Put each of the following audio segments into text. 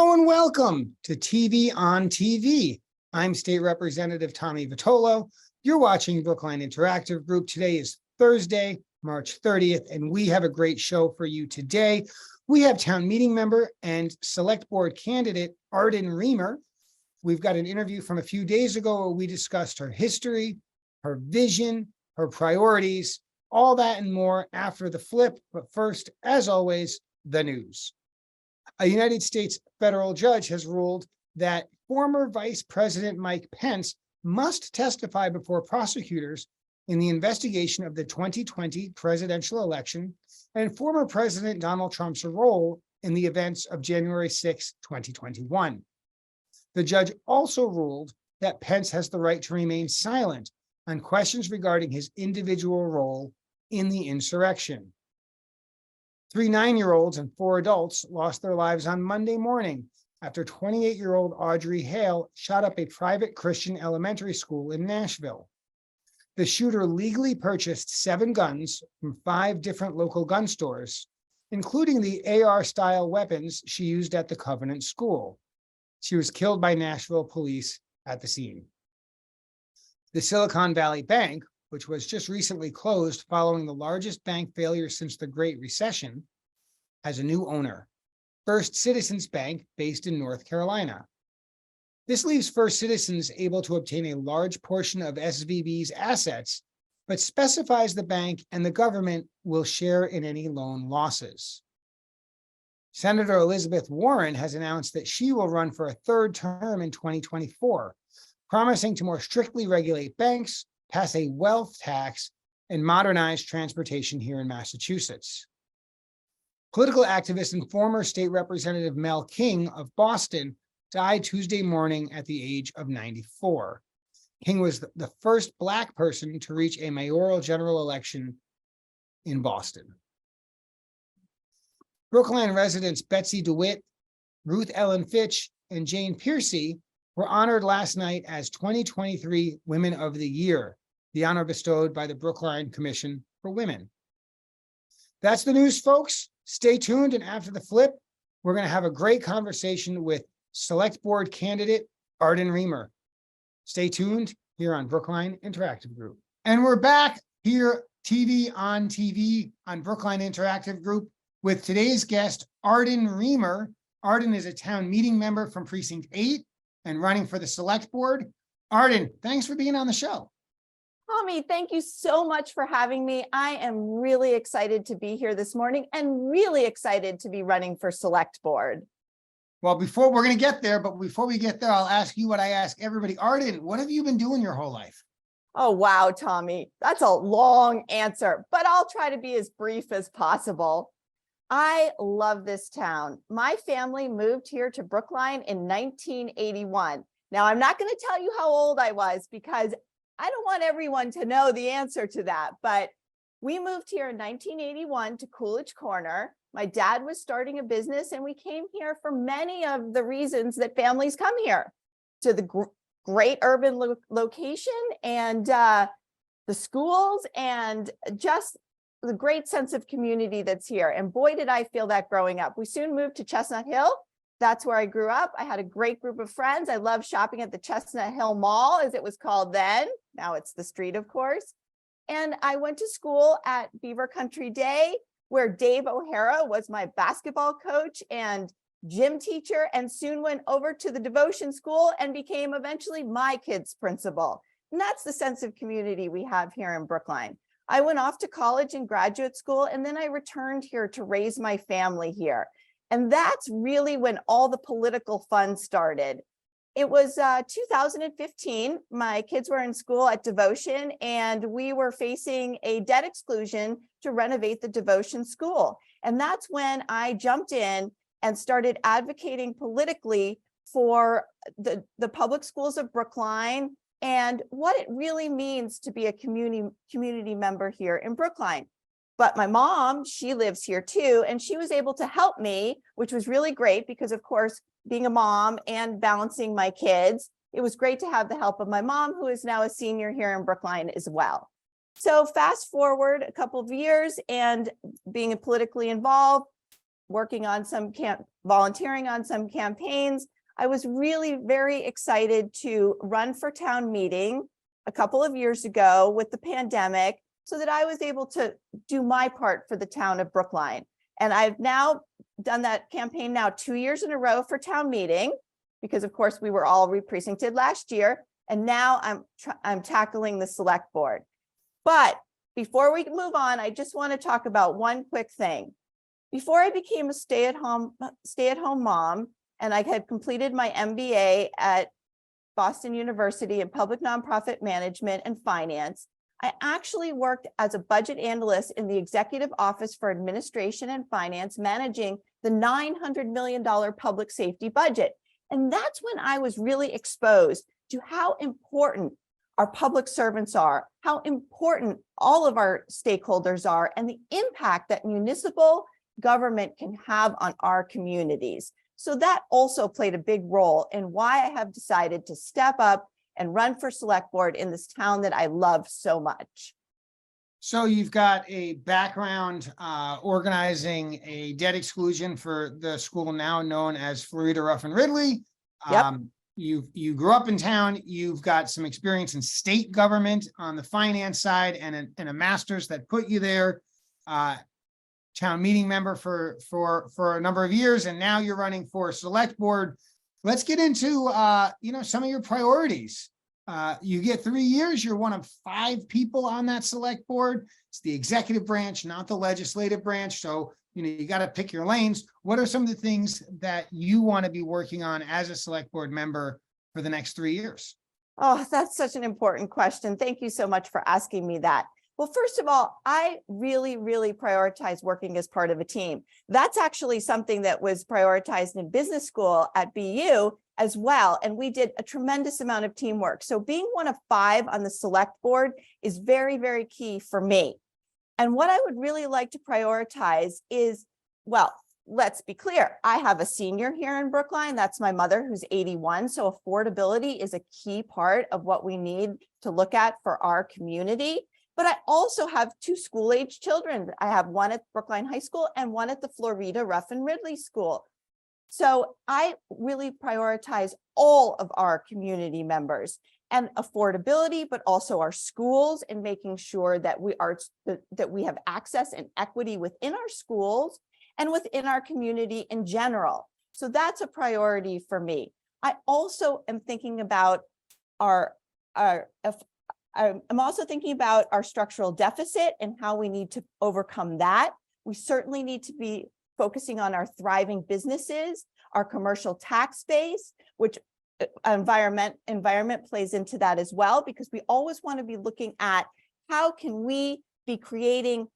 Hello and welcome to TV on TV. I'm State Representative Tommy Vitolo. You're watching Brookline Interactive Group. Today is Thursday, March 30th, and we have a great show for you today. We have town meeting member and select board candidate Arden Reamer. We've got an interview from a few days ago where we discussed her history, her vision, her priorities, all that and more after the flip. But first, as always, the news. A United States federal judge has ruled that former Vice President Mike Pence must testify before prosecutors in the investigation of the 2020 presidential election and former President Donald Trump's role in the events of January 6, 2021. The judge also ruled that Pence has the right to remain silent on questions regarding his individual role in the insurrection. 3 9-year-olds and 4 adults lost their lives on Monday morning after 28-year-old Audrey Hale shot up a private Christian elementary school in Nashville. The shooter legally purchased 7 guns from 5 different local gun stores, including the AR-style weapons she used at the Covenant School. She was killed by Nashville police at the scene. The Silicon Valley Bank, which was just recently closed following the largest bank failure since the Great Recession, has a new owner, First Citizens Bank, based in North Carolina. This leaves First Citizens able to obtain a large portion of SVB's assets, but specifies the bank and the government will share in any loan losses. Senator Elizabeth Warren has announced that she will run for a 3rd term in 2024, promising to more strictly regulate banks, pass a wealth tax, and modernize transportation here in Massachusetts. Political activist and former state representative Mel King of Boston died Tuesday morning at the age of 94. King was the first Black person to reach a mayoral general election in Boston. Brookline residents Betsy DeWitt, Ruth Ellen Fitch, and Jane Piercy were honored last night as 2023 Women of the Year, the honor bestowed by the Brookline Commission for Women. That's the news, folks. Stay tuned, and after the flip, we're going to have a great conversation with Select Board candidate Arden Reamer. Stay tuned here on Brookline Interactive Group. And we're back here, TV on Brookline Interactive Group, with today's guest, Arden Reamer. Arden is a town meeting member from Precinct 8 and running for the Select Board. Arden, thanks for being on the show. Tommy, thank you so much for having me. I am really excited to be here this morning and really excited to be running for Select Board. Well, we're going to get there, but before we get there, I'll ask you what I ask everybody. Arden, what have you been doing your whole life? Oh, wow, Tommy, that's a long answer, but I'll try to be as brief as possible. I love this town. My family moved here to Brookline in 1981. Now, I'm not going to tell you how old I was because I don't want everyone to know the answer to that, but we moved here in 1981 to Coolidge Corner. My dad was starting a business and we came here for many of the reasons that families come here, to the great urban location and the schools and just the great sense of community that's here. And boy, did I feel that growing up. We soon moved to Chestnut Hill. That's where I grew up. I had a great group of friends. I loved shopping at the Chestnut Hill Mall, as it was called then. Now it's the street, of course. And I went to school at Beaver Country Day, where Dave O'Hara was my basketball coach and gym teacher, and soon went over to the devotion school and became eventually my kids' principal. And that's the sense of community we have here in Brookline. I went off to college and graduate school, and then I returned here to raise my family here. And that's really when all the political fun started. It was 2015. My kids were in school at Devotion, and we were facing a debt exclusion to renovate the Devotion school. And that's when I jumped in and started advocating politically for the public schools of Brookline and what it really means to be a community member here in Brookline. But my mom, she lives here too, and she was able to help me, which was really great because, of course, being a mom and balancing my kids, it was great to have the help of my mom, who is now a senior here in Brookline as well. So fast forward a couple of years and being politically involved, working on some volunteering on some campaigns, I was really very excited to run for town meeting a couple of years ago with the pandemic so that I was able to do my part for the town of Brookline. And I've now done that campaign now 2 years in a row for town meeting, because of course we were all re-precincted last year. And now I'm tackling the select board. But before we move on, I just want to talk about one quick thing. Before I became a stay-at-home mom, and I had completed my MBA at Boston University in public nonprofit management and finance, I actually worked as a budget analyst in the Executive Office for Administration and Finance, managing the $900 million public safety budget. And that's when I was really exposed to how important our public servants are, how important all of our stakeholders are, and the impact that municipal government can have on our communities. So that also played a big role in why I have decided to step up and run for select board in this town that I love so much. So you've got a background organizing a debt exclusion for the school now known as Florida Ruffin Ridley. Yep. You grew up in town. You've got some experience in state government on the finance side and a master's that put you there. Town meeting member for a number of years, and now you're running for select board. Let's get into some of your priorities. You get 3 years. You're one of 5 people on that select board. It's the executive branch, not the legislative branch. So you got to pick your lanes. What are some of the things that you want to be working on as a select board member for the next 3 years? Oh, that's such an important question. Thank you so much for asking me that. Well, first of all, I really, really prioritize working as part of a team. That's actually something that was prioritized in business school at BU as well. And we did a tremendous amount of teamwork. So being one of 5 on the select board is very, very key for me. And what I would really like to prioritize is, well, let's be clear. I have a senior here in Brookline. That's my mother, who's 81. So affordability is a key part of what we need to look at for our community. But I also have 2 school-age children. I have one at Brookline High School and one at the Florida Ruffin Ridley School. So I really prioritize all of our community members and affordability, but also our schools, and making sure that we have access and equity within our schools and within our community in general. So that's a priority for me. I also am thinking about I'm also thinking about our structural deficit and how we need to overcome that. We certainly need to be focusing on our thriving businesses, our commercial tax base, which environment plays into that as well, because we always want to be looking at how can we be creating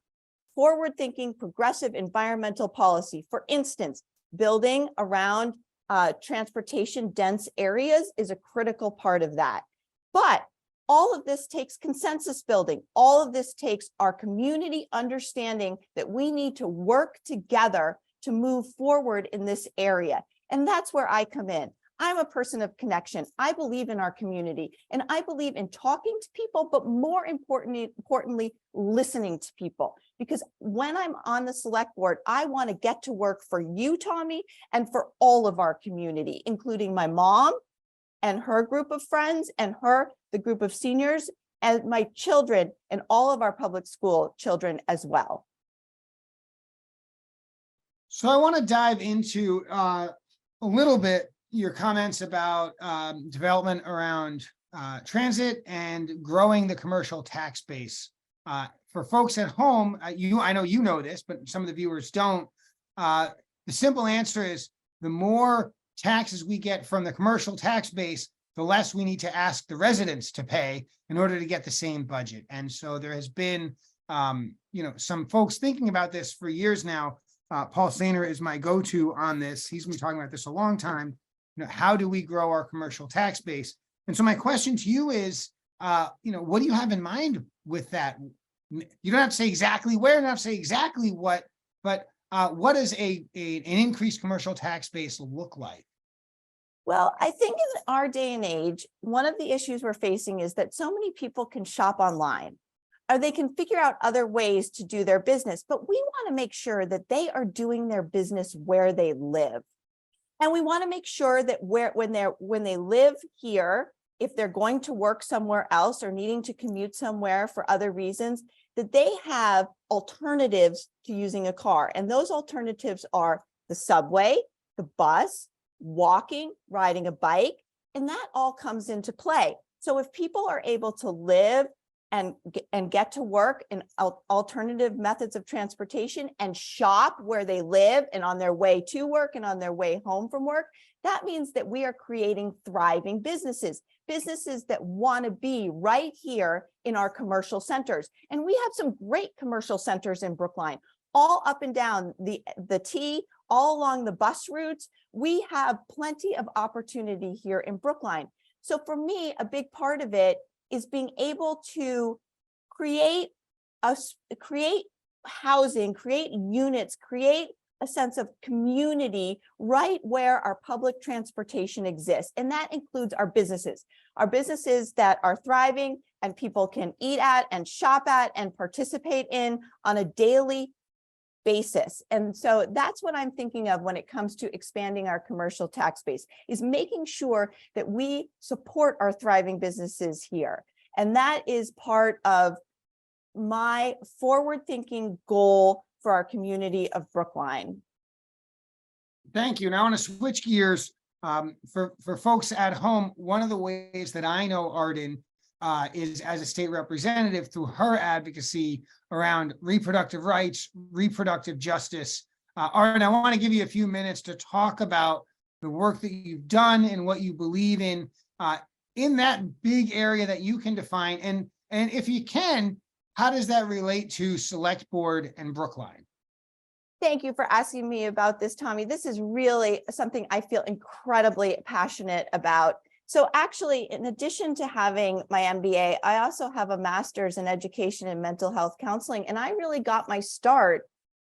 forward-thinking, progressive environmental policy. For instance, building around transportation dense areas is a critical part of that. But all of this takes consensus building. All of this takes our community understanding that we need to work together to move forward in this area. And that's where I come in. I'm a person of connection. I believe in our community, and I believe in talking to people, but more importantly, listening to people. Because when I'm on the select board, I want to get to work for you, Tommy, and for all of our community, including my mom and her group of friends and the group of seniors, and my children and all of our public school children as well. So I want to dive into a little bit your comments about development around transit and growing the commercial tax base. For folks at home, I know you know this, but some of the viewers don't. The simple answer is the more taxes we get from the commercial tax base, the less we need to ask the residents to pay in order to get the same budget. And so there has been, some folks thinking about this for years now. Paul Sainer is my go-to on this. He's been talking about this a long time. How do we grow our commercial tax base? And so my question to you is, what do you have in mind with that? You don't have to say exactly where, not have to say exactly what, but what does an increased commercial tax base look like? Well, I think in our day and age, one of the issues we're facing is that so many people can shop online. or they can figure out other ways to do their business. But we want to make sure that they are doing their business where they live. And we want to make sure that when they live here, if they're going to work somewhere else or needing to commute somewhere for other reasons, that they have alternatives to using a car. And those alternatives are the subway, the bus, walking, riding a bike, and that all comes into play. So if people are able to live and get to work in alternative methods of transportation and shop where they live and on their way to work and on their way home from work, that means that we are creating thriving businesses that want to be right here in our commercial centers. And we have some great commercial centers in Brookline, all up and down the T, all along the bus routes. We have plenty of opportunity here in Brookline. So for me, a big part of it is being able to create housing, create units, create a sense of community right where our public transportation exists. And that includes our businesses that are thriving and people can eat at and shop at and participate in on a daily basis. And so that's what I'm thinking of when it comes to expanding our commercial tax base, is making sure that we support our thriving businesses here. And that is part of my forward-thinking goal for our community of Brookline. Thank you. Now I want to switch gears. For folks at home, one of the ways that I know Arden is as a state representative through her advocacy around reproductive rights, reproductive justice. Arden, I want to give you a few minutes to talk about the work that you've done and what you believe in that big area that you can define. And if you can, how does that relate to Select Board and Brookline? Thank you for asking me about this, Tommy. This is really something I feel incredibly passionate about. So actually, in addition to having my MBA, I also have a master's in education and mental health counseling. And I really got my start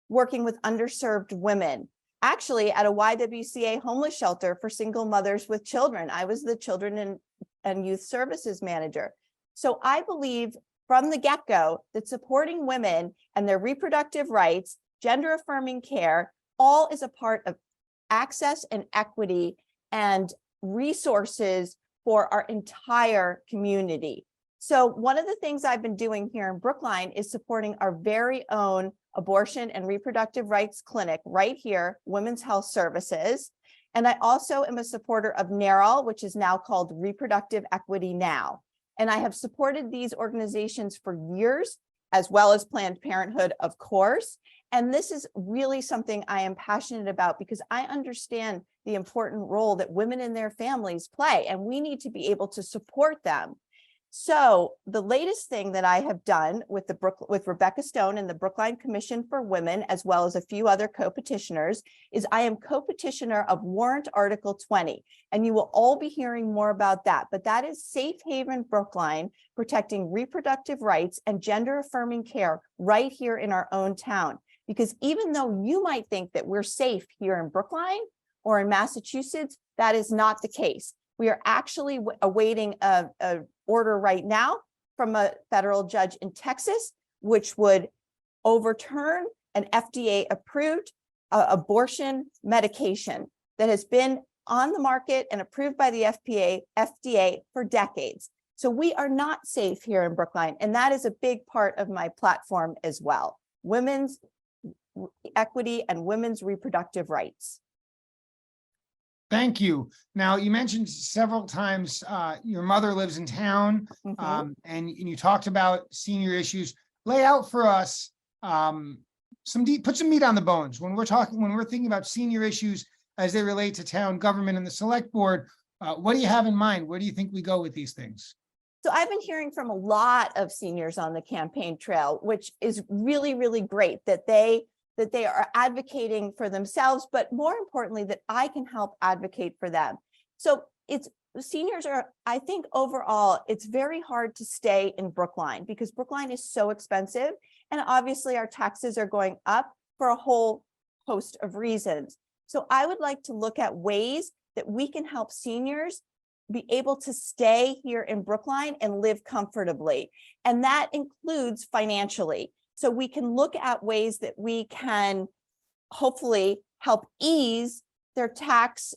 working with underserved women, actually at a YWCA homeless shelter for single mothers with children. I was the children and youth services manager. So I believe from the get-go that supporting women and their reproductive rights, gender affirming care, all is a part of access and equity and resources for our entire community. So one of the things I've been doing here in Brookline is supporting our very own abortion and reproductive rights clinic right here, Women's Health Services. And I also am a supporter of NARAL, which is now called Reproductive Equity Now. And I have supported these organizations for years, as well as Planned Parenthood, of course. And this is really something I am passionate about because I understand the important role that women and their families play, and we need to be able to support them. So the latest thing that I have done with Rebecca Stone and the Brookline Commission for Women, as well as a few other co-petitioners, is I am co-petitioner of Warrant Article 20. And you will all be hearing more about that. But that is Safe Haven Brookline, protecting reproductive rights and gender affirming care right here in our own town. Because even though you might think that we're safe here in Brookline or in Massachusetts, that is not the case. We are actually awaiting a order right now from a federal judge in Texas, which would overturn an FDA-approved abortion medication that has been on the market and approved by the FDA for decades. So we are not safe here in Brookline, and that is a big part of my platform as well. Women's equity and women's reproductive rights. Thank you. Now, you mentioned several times your mother lives in town, and you talked about senior issues. Lay out for us put some meat on the bones when we're thinking about senior issues as they relate to town government and the select board. What do you have in mind? Where do you think we go with these things? So I've been hearing from a lot of seniors on the campaign trail, which is really, really great that they are advocating for themselves, but more importantly, that I can help advocate for them. So seniors are, I think overall, it's very hard to stay in Brookline because Brookline is so expensive. And obviously our taxes are going up for a whole host of reasons. So I would like to look at ways that we can help seniors be able to stay here in Brookline and live comfortably. And that includes financially. So we can look at ways that we can hopefully help ease their tax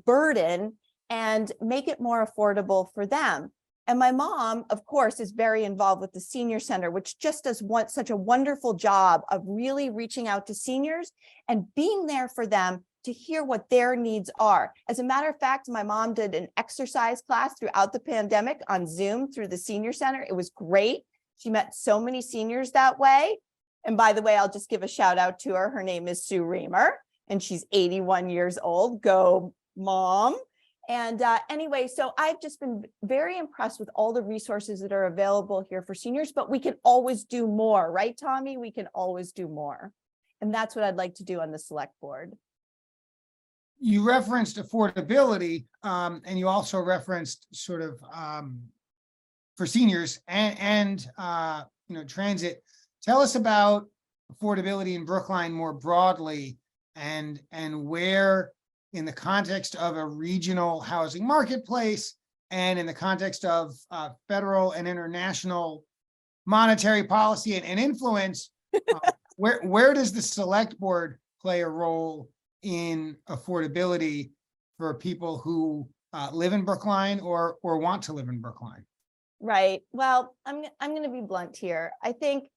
burden and make it more affordable for them. And my mom, of course, is very involved with the senior center, which just does such a wonderful job of really reaching out to seniors and being there for them to hear what their needs are. As a matter of fact, my mom did an exercise class throughout the pandemic on Zoom through the senior center. It was great. She met so many seniors that way. And by the way, I'll just give a shout out to her. Her name is Sue Reamer, and she's 81 years old. Go, Mom. And anyway, so I've just been very impressed with all the resources that are available here for seniors, but we can always do more, right, Tommy? We can always do more. And that's what I'd like to do on the select board. You referenced affordability, and you also referenced sort of for seniors and transit. Tell us about affordability in Brookline more broadly, and where, in the context of a regional housing marketplace and in the context of federal and international monetary policy and influence, where does the select board play a role in affordability for people who live in Brookline or want to live in Brookline? Right. Well, I'm going to be blunt here. I think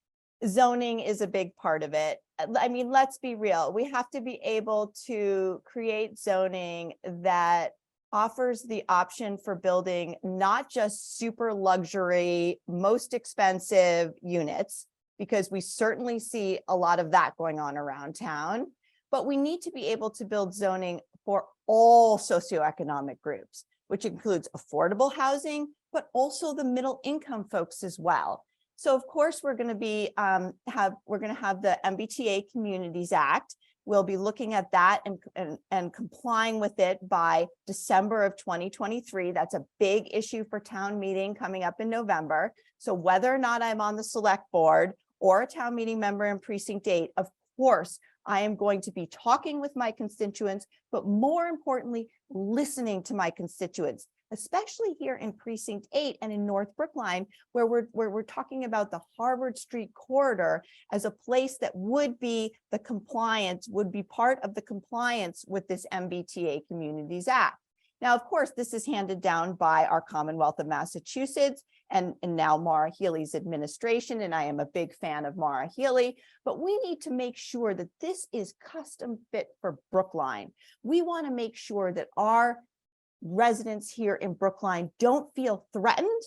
zoning is a big part of it. I mean, let's be real. We have to be able to create zoning that offers the option for building not just super luxury, most expensive units, because we certainly see a lot of that going on around town, but we need to be able to build zoning for all socioeconomic groups, which includes affordable housing, but also the middle income folks as well. So of course, we're going to be have the MBTA Communities Act. We'll be looking at that and complying with it by December of 2023. That's a big issue for town meeting coming up in November. So whether or not I'm on the select board or a town meeting member in precinct 8, of course, I am going to be talking with my constituents, but more importantly, listening to my constituents, especially here in precinct 8 and in North Brookline, where we're talking about the Harvard Street corridor as a place that would be part of the compliance with this MBTA Communities Act. Now, of course, this is handed down by our Commonwealth of Massachusetts and now Maura Healey's administration, and I am a big fan of Maura Healey, but we need to make sure that this is custom fit for Brookline. We want to make sure that our residents here in Brookline don't feel threatened,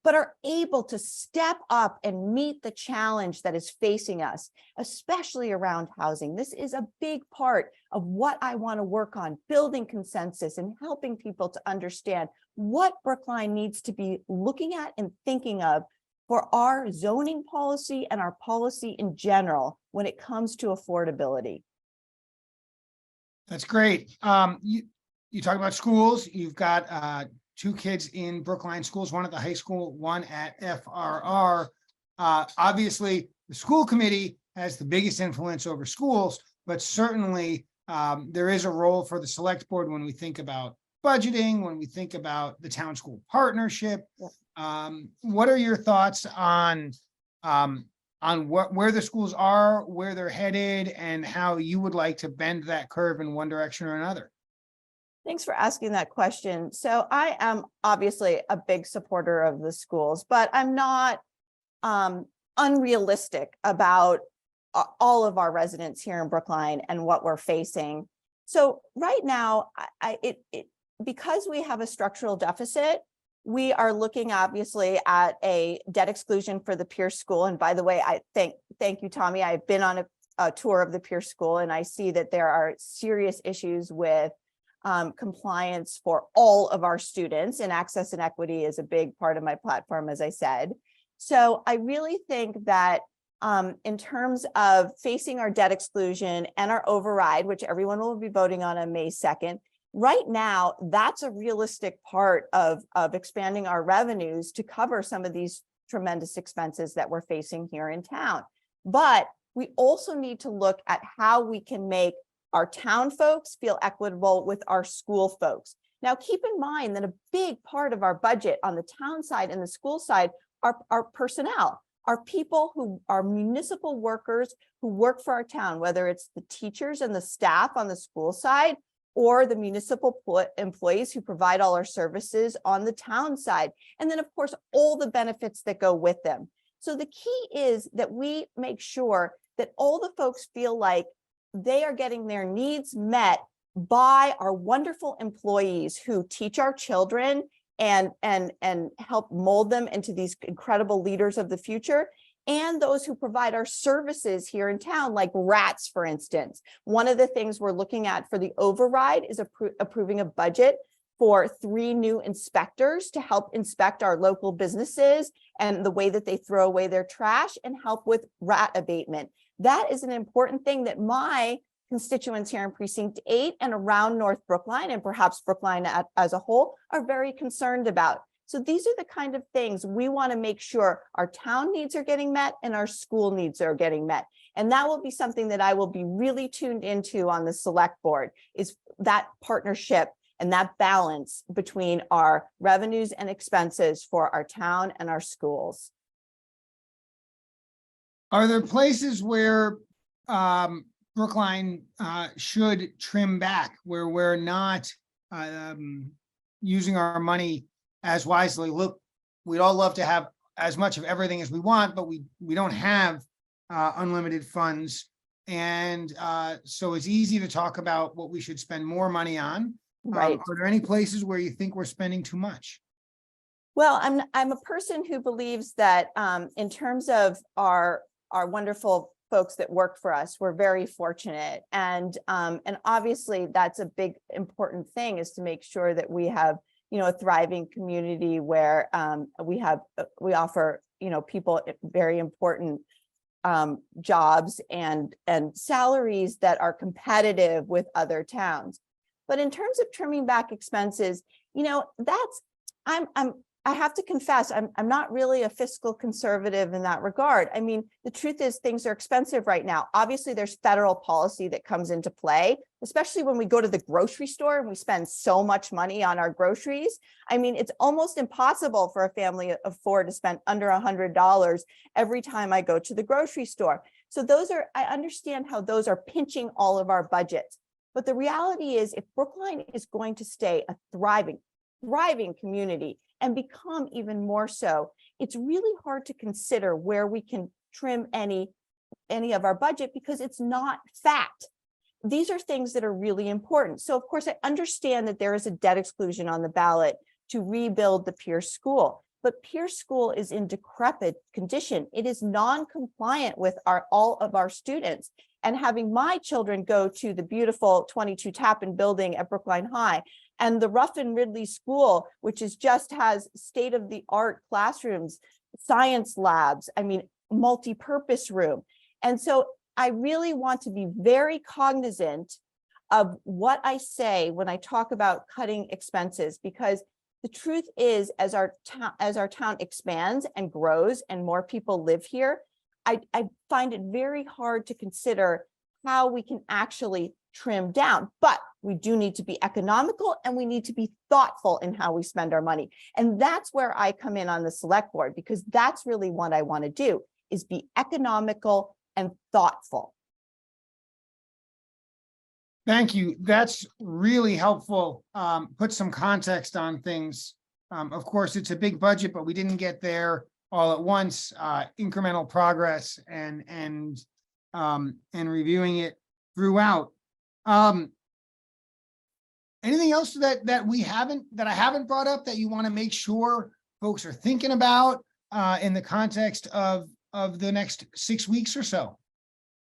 but are able to step up and meet the challenge that is facing us, especially around housing. This is a big part of what I want to work on, building consensus and helping people to understand what Brookline needs to be looking at and thinking of for our zoning policy and our policy in general when it comes to affordability. That's great. You talk about schools. You've got 2 kids in Brookline schools, one at the high school, one at FRR. Obviously, the school committee has the biggest influence over schools, but certainly there is a role for the select board when we think about budgeting, when we think about the town school partnership. What are your thoughts on where the schools are, where they're headed, and how you would like to bend that curve in one direction or another? Thanks for asking that question. So I am obviously a big supporter of the schools, but I'm not unrealistic about all of our residents here in Brookline and what we're facing. So right now, because we have a structural deficit, we are looking obviously at a debt exclusion for the Pierce School. And by the way, I thank you, Tommy. I've been on a tour of the Pierce School, and I see that there are serious issues with compliance for all of our students, and access and equity is a big part of my platform, as I said. So I really think that in terms of facing our debt exclusion and our override, which everyone will be voting on May 2nd, right now, that's a realistic part of expanding our revenues to cover some of these tremendous expenses that we're facing here in town. But we also need to look at how we can make our town folks feel equitable with our school folks. Now, keep in mind that a big part of our budget on the town side and the school side are personnel, are people who are municipal workers who work for our town, whether it's the teachers and the staff on the school side or the municipal employees who provide all our services on the town side. And then, of course, all the benefits that go with them. So the key is that we make sure that all the folks feel like they are getting their needs met by our wonderful employees who teach our children and help mold them into these incredible leaders of the future, and those who provide our services here in town, like RATS, for instance. One of the things we're looking at for the override is approving a budget for 3 new inspectors to help inspect our local businesses and the way that they throw away their trash and help with rat abatement. That is an important thing that my constituents here in Precinct 8 and around North Brookline, and perhaps Brookline as a whole, are very concerned about. So these are the kind of things we want to make sure our town needs are getting met and our school needs are getting met. And that will be something that I will be really tuned into on the select board, is that partnership and that balance between our revenues and expenses for our town and our schools. Are there places where Brookline should trim back, where we're not using our money as wisely? Look, we'd all love to have as much of everything as we want, but we don't have unlimited funds. And so it's easy to talk about what we should spend more money on. Right. Are there any places where you think we're spending too much? Well, I'm a person who believes that in terms of our wonderful folks that work for us, we're very fortunate, and obviously that's a big important thing, is to make sure that we have, you know, a thriving community where we offer, you know, people very important jobs and salaries that are competitive with other towns. But in terms of trimming back expenses, you know, I have to confess, I'm not really a fiscal conservative in that regard. I mean, the truth is things are expensive right now. Obviously, there's federal policy that comes into play, especially when we go to the grocery store and we spend so much money on our groceries. I mean, it's almost impossible for a family of 4 to spend under $100 every time I go to the grocery store. So I understand how those are pinching all of our budgets. But the reality is, if Brookline is going to stay a thriving community and become even more so, it's really hard to consider where we can trim any of our budget, because it's not fact. These are things that are really important. So of course, I understand that there is a debt exclusion on the ballot to rebuild the Pierce School, but Pierce School is in decrepit condition. It is non-compliant with all of our students. And having my children go to the beautiful 22 Tappan building at Brookline High, and the Ruffin Ridley School, which just has state-of-the-art classrooms, science labs, I mean, multi-purpose room. And so I really want to be very cognizant of what I say when I talk about cutting expenses, because the truth is, as our town expands and grows and more people live here, I find it very hard to consider how we can actually trim down. But we do need to be economical, and we need to be thoughtful in how we spend our money. And that's where I come in on the select board, because that's really what I want to do, is be economical and thoughtful. Thank you. That's really helpful. Put some context on things. Of course, it's a big budget, but we didn't get there all at once. Incremental progress and reviewing it throughout. Anything else that I haven't brought up that you want to make sure folks are thinking about in the context of the next 6 weeks or so?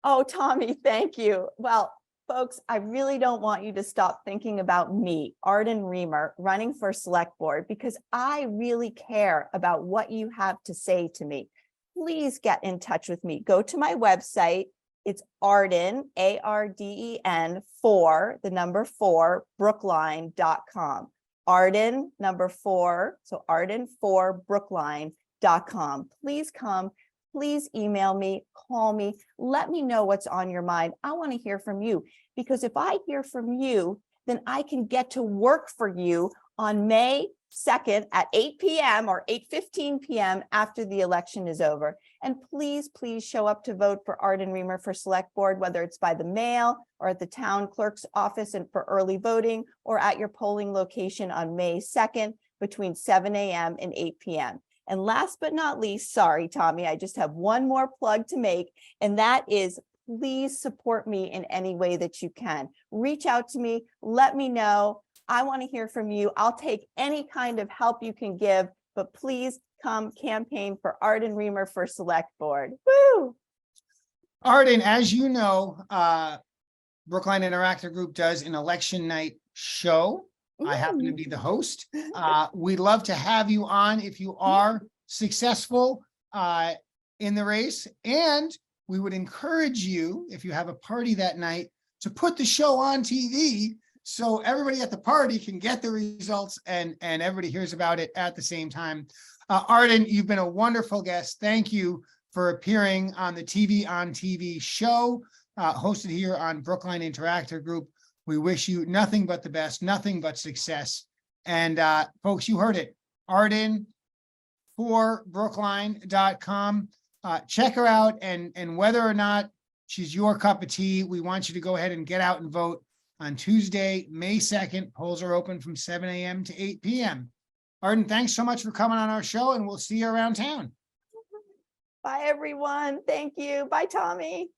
Oh, Tommy, thank you. Well, folks, I really don't want you to stop thinking about me, Arden Reamer, running for select board, because I really care about what you have to say to me. Please get in touch with me. Go to my website. It's Arden, ARDEN, 4, the number 4, Brookline.com. Arden, number 4, so Arden4, Brookline.com. Please come. Please email me, call me, let me know what's on your mind. I want to hear from you, because if I hear from you, then I can get to work for you on May 2nd at 8 p.m. or 8:15 p.m. after the election is over. And please, please show up to vote for Arden Reamer for Select Board, whether it's by the mail or at the town clerk's office and for early voting, or at your polling location on May 2nd between 7 a.m. and 8 p.m. And last but not least, sorry, Tommy, I just have one more plug to make, and that is please support me in any way that you can. Reach out to me, let me know. I want to hear from you. I'll take any kind of help you can give, but please come campaign for Arden Reamer for Select Board. Woo! Arden, as you know, Brookline Interactive Group does an election night show. I happen to be the host. We'd love to have you on if you are successful in the race. And we would encourage you, if you have a party that night, to put the show on TV so everybody at the party can get the results and everybody hears about it at the same time. Arden, you've been a wonderful guest. Thank you for appearing on the TV show hosted here on Brookline Interactive Group. We wish you nothing but the best, nothing but success. And folks, you heard it, Arden for Brookline.com. Check her out, and whether or not she's your cup of tea, we want you to go ahead and get out and vote on Tuesday, May 2nd. Polls are open from 7 a.m. to 8 p.m. Arden, thanks so much for coming on our show, and we'll see you around town. Bye, everyone. Thank you. Bye, Tommy.